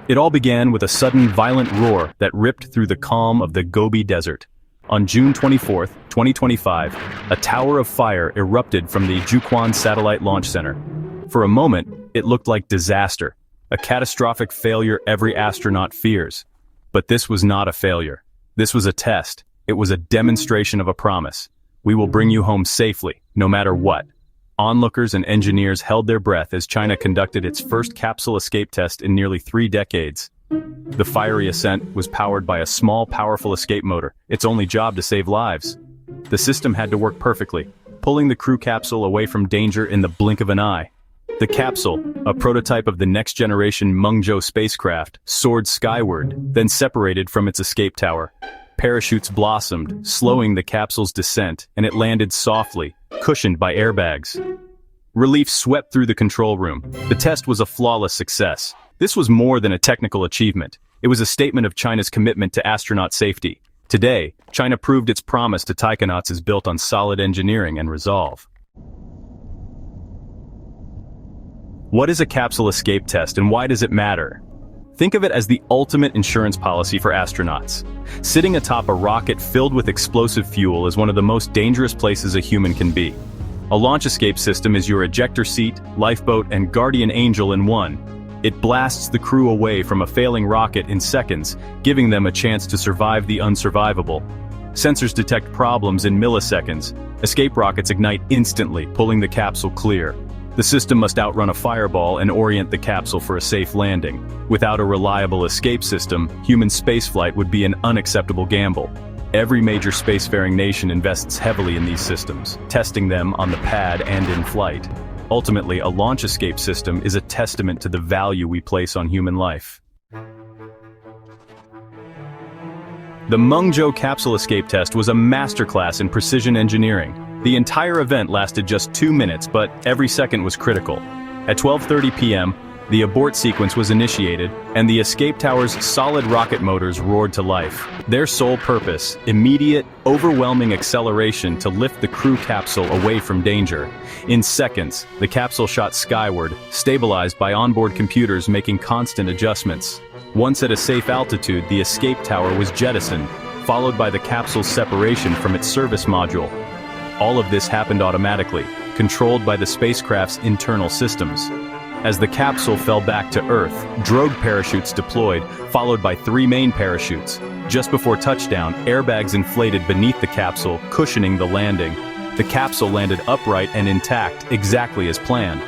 It all began with a sudden violent roar that ripped through the calm of the Gobi Desert. On June 24, 2025, a tower of fire erupted from the Jiuquan Satellite Launch Center. For a moment, it looked like disaster, a catastrophic failure every astronaut fears. But this was not a failure. This was a test. It was a demonstration of a promise. We will bring you home safely, no matter what. Onlookers and engineers held their breath as China conducted its first capsule escape test in nearly 3 decades. The fiery ascent was powered by a small, powerful escape motor, its only job to save lives. The system had to work perfectly, pulling the crew capsule away from danger in the blink of an eye. The capsule, a prototype of the next-generation Mengzhou spacecraft, soared skyward, then separated from its escape tower. Parachutes blossomed, slowing the capsule's descent, and it landed softly, cushioned by airbags. Relief swept through the control room. The test was a flawless success. This was more than a technical achievement. It was a statement of China's commitment to astronaut safety. Today, China proved its promise to taikonauts is built on solid engineering and resolve. What is a capsule escape test and why does it matter? Think of it as the ultimate insurance policy for astronauts. Sitting atop a rocket filled with explosive fuel is one of the most dangerous places a human can be. A launch escape system is your ejector seat, lifeboat, and guardian angel in one. It blasts the crew away from a failing rocket in seconds, giving them a chance to survive the unsurvivable. Sensors detect problems in milliseconds. Escape rockets ignite instantly, pulling the capsule clear. The system must outrun a fireball and orient the capsule for a safe landing. Without a reliable escape system, human spaceflight would be an unacceptable gamble. Every major spacefaring nation invests heavily in these systems, testing them on the pad and in flight. Ultimately, a launch escape system is a testament to the value we place on human life. The Mengzhou capsule escape test was a masterclass in precision engineering. The entire event lasted just 2 minutes, but every second was critical. At 12:30 p.m., the abort sequence was initiated, and the escape tower's solid rocket motors roared to life. Their sole purpose, immediate, overwhelming acceleration to lift the crew capsule away from danger. In seconds, the capsule shot skyward, stabilized by onboard computers making constant adjustments. Once at a safe altitude, the escape tower was jettisoned, followed by the capsule's separation from its service module. All of this happened automatically, controlled by the spacecraft's internal systems. As the capsule fell back to Earth, drogue parachutes deployed, followed by 3 main parachutes. Just before touchdown, airbags inflated beneath the capsule, cushioning the landing. The capsule landed upright and intact, exactly as planned.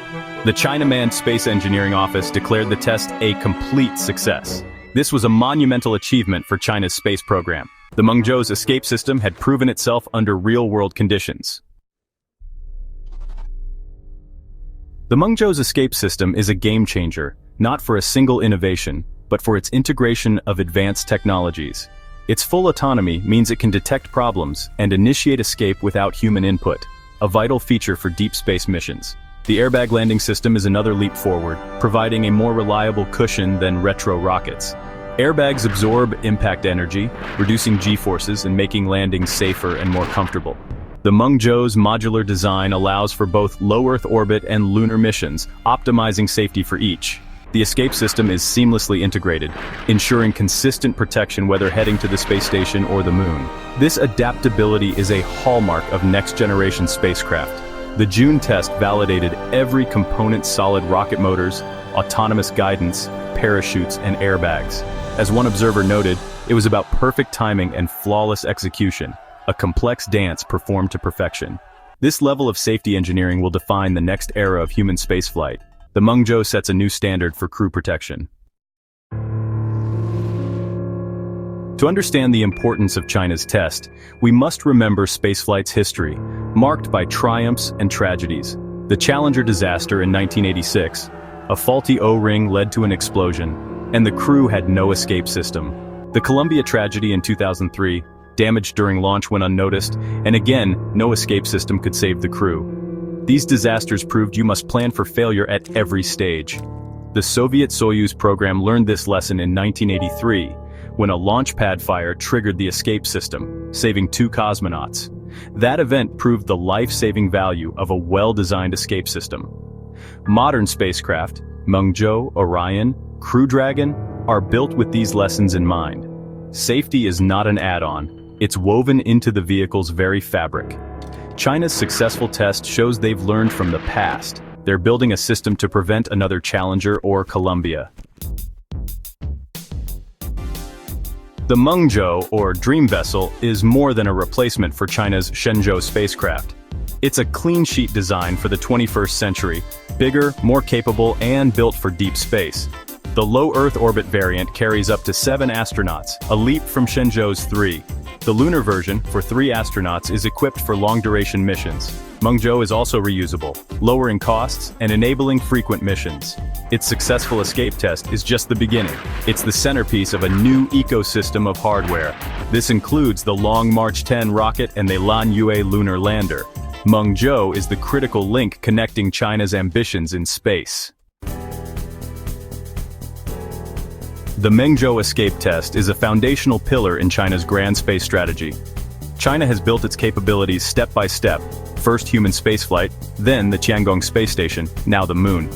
The China Manned Space Engineering Office declared the test a complete success. This was a monumental achievement for China's space program. The Mengzhou's escape system had proven itself under real-world conditions. The Mengzhou's escape system is a game-changer, not for a single innovation, but for its integration of advanced technologies. Its full autonomy means it can detect problems and initiate escape without human input, a vital feature for deep space missions. The airbag landing system is another leap forward, providing a more reliable cushion than retro rockets. Airbags absorb impact energy, reducing G-forces and making landings safer and more comfortable. The Mengzhou's modular design allows for both low Earth orbit and lunar missions, optimizing safety for each. The escape system is seamlessly integrated, ensuring consistent protection whether heading to the space station or the moon. This adaptability is a hallmark of next-generation spacecraft. The June test validated every component: solid rocket motors, autonomous guidance, parachutes, and airbags. As one observer noted, it was about perfect timing and flawless execution, a complex dance performed to perfection. This level of safety engineering will define the next era of human spaceflight. The Mengzhou sets a new standard for crew protection. To understand the importance of China's test, we must remember spaceflight's history, marked by triumphs and tragedies. The Challenger disaster in 1986, a faulty O-ring led to an explosion, and the crew had no escape system. The Columbia tragedy in 2003, damage during launch went unnoticed, and again, no escape system could save the crew. These disasters proved you must plan for failure at every stage. The Soviet Soyuz program learned this lesson in 1983, when a launch pad fire triggered the escape system, saving 2 cosmonauts. That event proved the life-saving value of a well-designed escape system. Modern spacecraft, Mengzhou, Orion, Crew Dragon are built with these lessons in mind. Safety is not an add-on, it's woven into the vehicle's very fabric. China's successful test shows they've learned from the past. They're building a system to prevent another Challenger or Columbia. The Mengzhou, or Dream Vessel, is more than a replacement for China's Shenzhou spacecraft. It's a clean sheet design for the 21st century, bigger, more capable, and built for deep space. The low Earth orbit variant carries up to 7 astronauts, a leap from Shenzhou's 3. The lunar version, for 3 astronauts, is equipped for long-duration missions. Mengzhou is also reusable, lowering costs and enabling frequent missions. Its successful escape test is just the beginning. It's the centerpiece of a new ecosystem of hardware. This includes the Long March 10 rocket and the Lanyue lunar lander. Mengzhou is the critical link connecting China's ambitions in space. The Mengzhou escape test is a foundational pillar in China's grand space strategy. China has built its capabilities step by step, first human spaceflight, then the Tiangong space station, now the Moon.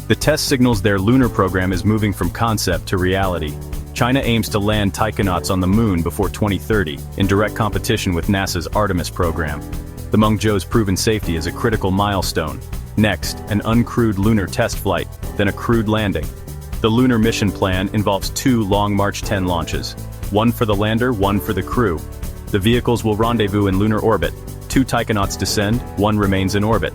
The test signals their lunar program is moving from concept to reality. China aims to land taikonauts on the Moon before 2030, in direct competition with NASA's Artemis program. The Mengzhou's proven safety is a critical milestone. Next, an uncrewed lunar test flight, then a crewed landing. The lunar mission plan involves 2 Long March 10 launches, one for the lander, one for the crew. The vehicles will rendezvous in lunar orbit. 2 taikonauts descend, 1 remains in orbit.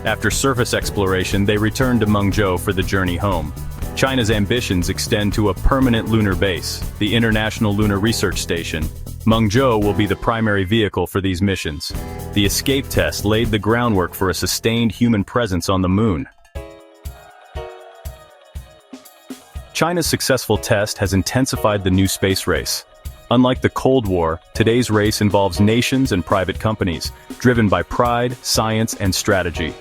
After surface exploration, they return to Mengzhou for the journey home. China's ambitions extend to a permanent lunar base, the International Lunar Research Station. Mengzhou will be the primary vehicle for these missions. The escape test laid the groundwork for a sustained human presence on the Moon. China's successful test has intensified the new space race. Unlike the Cold War, today's race involves nations and private companies, driven by pride, science, and strategy.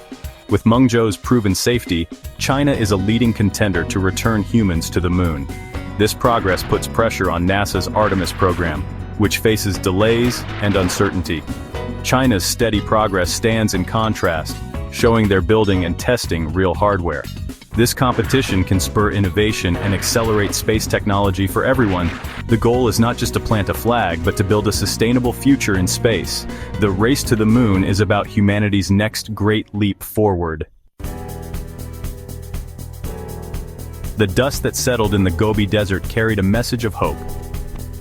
With Mengzhou's proven safety, China is a leading contender to return humans to the Moon. This progress puts pressure on NASA's Artemis program, which faces delays and uncertainty. China's steady progress stands in contrast, showing they're building and testing real hardware. This competition can spur innovation and accelerate space technology for everyone. The goal is not just to plant a flag, but to build a sustainable future in space. The race to the Moon is about humanity's next great leap forward. The dust that settled in the Gobi Desert carried a message of hope.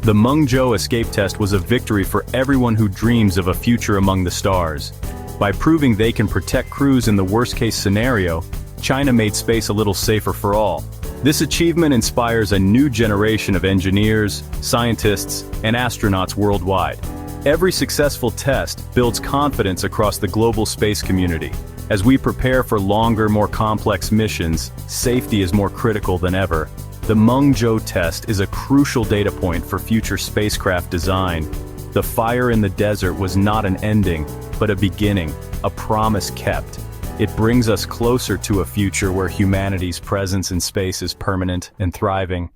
The Mengzhou escape test was a victory for everyone who dreams of a future among the stars. By proving they can protect crews in the worst-case scenario, China made space a little safer for all. This achievement inspires a new generation of engineers, scientists, and astronauts worldwide. Every successful test builds confidence across the global space community. As we prepare for longer, more complex missions, safety is more critical than ever. The Mengzhou test is a crucial data point for future spacecraft design. The fire in the desert was not an ending, but a beginning, a promise kept. It brings us closer to a future where humanity's presence in space is permanent and thriving.